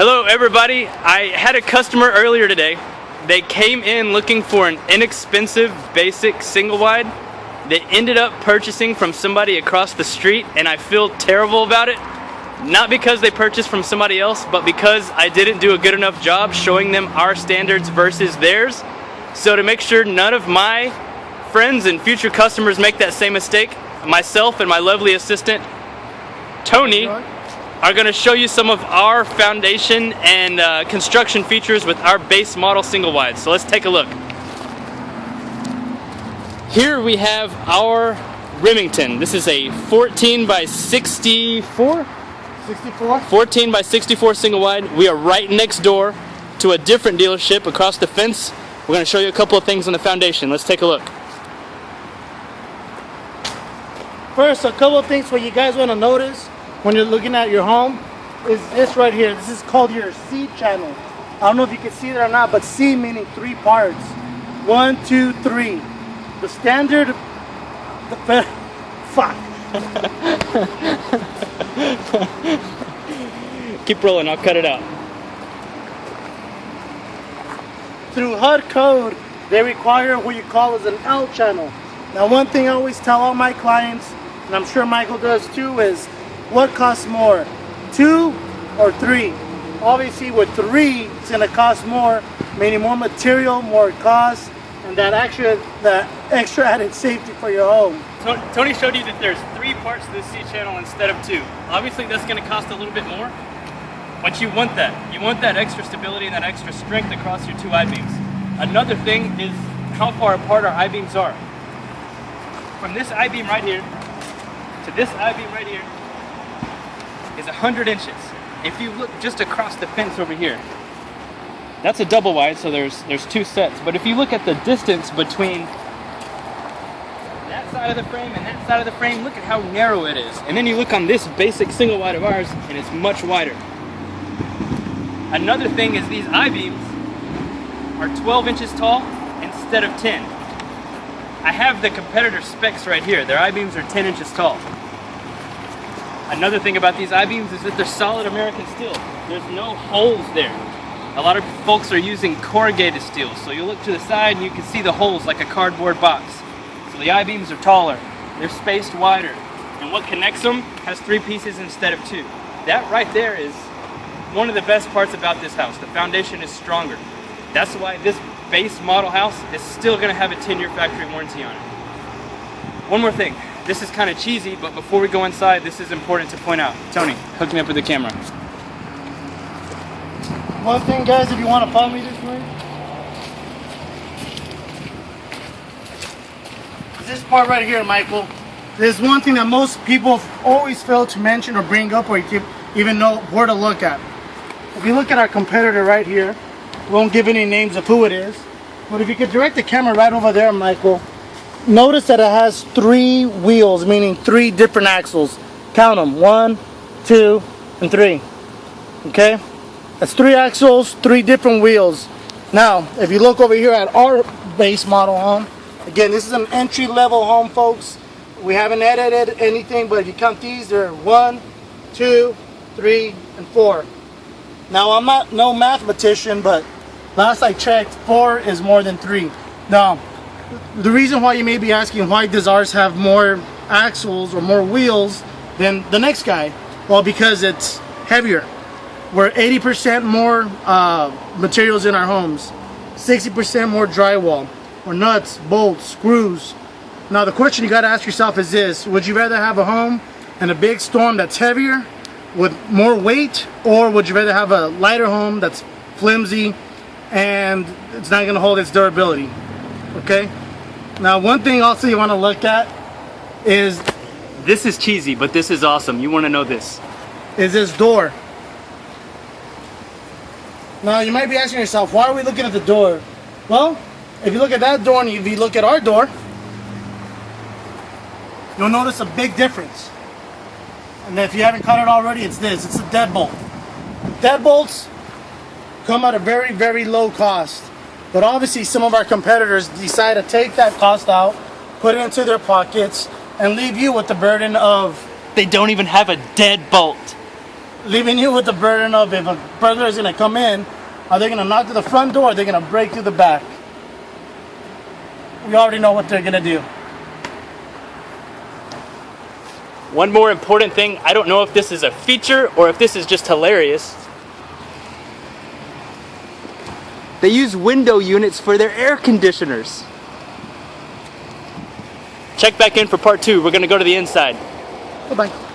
Hello everybody, I had a customer earlier today. They came in looking for an inexpensive basic single wide. They ended up purchasing from somebody across the street, and I feel terrible about it. Not because they purchased from somebody else, but because I didn't do a good enough job showing them our standards versus theirs. So to make sure none of my friends and future customers make that same mistake, myself and my lovely assistant Tony are going to show you some of our foundation and construction features with our base model single wide. So let's take a look. Here we have our Remington. This is a 14 by 64? 14 by 64 single wide. We are right next door to a different dealership across the fence. We're going to show you a couple of things on the foundation. Let's take a look. First, a couple of things what you guys want to notice when you're looking at your home is this right here. This is called your C channel. I don't know if you can see that or not, but C meaning 3 parts. 1, 2, 3. The standard, fuck. Keep rolling, I'll cut it out. Through HUD code, they require what you call as an L channel. Now, one thing I always tell all my clients, and I'm sure Michael does too, is what costs more, 2 or 3? Obviously with 3, it's going to cost more, meaning more material, more cost, and that extra added safety for your home. Tony showed you that there's 3 parts to the C channel instead of 2. Obviously that's going to cost a little bit more, but you want that. You want that extra stability and that extra strength across your 2 I-beams. Another thing is how far apart our I-beams are. From this I-beam right here to this I-beam right here is 100 inches. If you look just across the fence over here, that's a double wide, so there's 2 sets. But if you look at the distance between that side of the frame and that side of the frame, look at how narrow it is. And then you look on this basic single wide of ours, and it's much wider. Another thing is these I-beams are 12 inches tall instead of 10. I have the competitor specs right here. Their I-beams are 10 inches tall. Another thing about these I-beams is that they're solid American steel. There's no holes there. A lot of folks are using corrugated steel, so you look to the side and you can see the holes like a cardboard box. So the I-beams are taller, they're spaced wider, and what connects them has 3 pieces instead of 2. That right there is one of the best parts about this house. The foundation is stronger. That's why this base model house is still going to have a 10-year factory warranty on it. One more thing. This is kind of cheesy, but before we go inside, this is important to point out. Tony, hook me up with the camera. One thing, guys, if you want to follow me this way, this part right here, Michael. There's one thing that most people always fail to mention or bring up, or even know where to look at. If you look at our competitor right here, we won't give any names of who it is, but if you could direct the camera right over there, Michael, notice that it has 3 wheels, meaning 3 different axles. Count them, 1, 2, and 3. Okay? That's 3 axles, 3 different wheels. Now, if you look over here at our base model home, again, this is an entry-level home, folks. We haven't edited anything, but if you count these, they're 1, 2, 3, and 4. Now, I'm not no mathematician, but last I checked, 4 is more than 3. Now, the reason why you may be asking, why does ours have more axles or more wheels than the next guy? Well, because it's heavier. We're 80% more materials in our homes, 60% more drywall, or nuts, bolts, screws. Now the question you got to ask yourself is this: would you rather have a home in a big storm that's heavier with more weight, or would you rather have a lighter home that's flimsy and it's not going to hold its durability? Okay. Now, one thing also you want to look at is, This is cheesy, but this is awesome. You want to know this. Is this door. Now, you might be asking yourself, why are we looking at the door? Well, if you look at that door and if you look at our door, you'll notice a big difference. And if you haven't caught it already, it's this. It's a deadbolt. Deadbolts come at a very, very low cost. But obviously some of our competitors decide to take that cost out, put it into their pockets, and leave you with the burden of... They don't even have a deadbolt. leaving you with the burden of if a burglar is gonna come in, are they gonna knock to the front door or are they gonna break through the back? We already know what they're gonna do. One more important thing, I don't know if this is a feature or if this is just hilarious. They use window units for their air conditioners. Check back in for part 2. We're gonna go to the inside. Bye-bye.